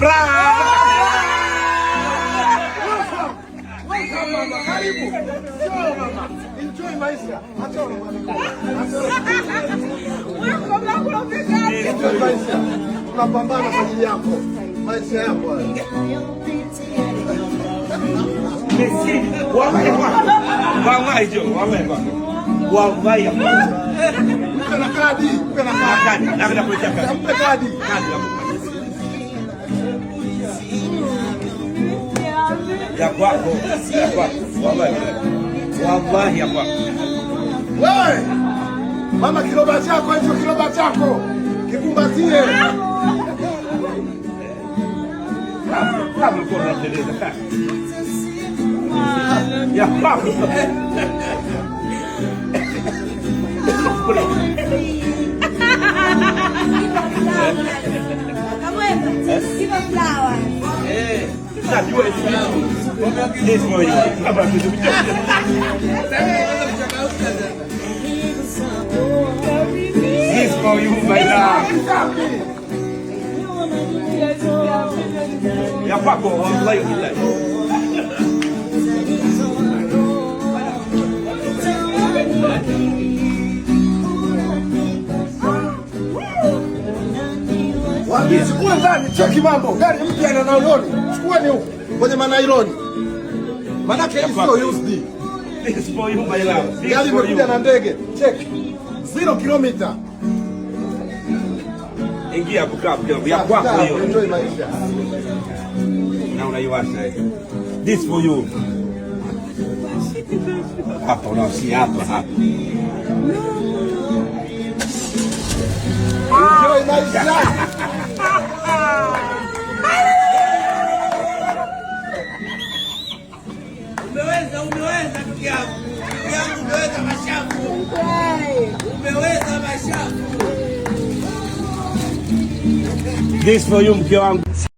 furaha. Karibu. Enjoy maisha. Enjoy maisha. Tunapambana kwa ajili yako. Maisha yako haya. Wallahi jo, wallahi. Kuna kadi, kuna kadi. Labda kuletea kadi. Mpe kadi. Ya kwako, wallahi ya kwako. Wewe mama, kiroba chako hicho, kiroba chako kikumbatie. Kama uko unateleza ya kwako. Give a flower. Najua this for you. This for you, my love. Ya kwako, wallahi billahi. Chukua ndani, cheki mambo. Gari mpya na nailoni. Chukua ni huko kwenye manailoni. Manake hii sio used. This for you, my love. Gari imekuja na ndege. Check. 0 kilomita. Ingia kukaa ya kwako hiyo. Enjoy maisha. Na unaiwasha hiyo. This for you. Hapa unaosia hapa. Enjoy maisha. Umeweza ndugu yangu. Ndugu yangu umeweza mashafu. Umeweza mashafu. This for you, mke wangu.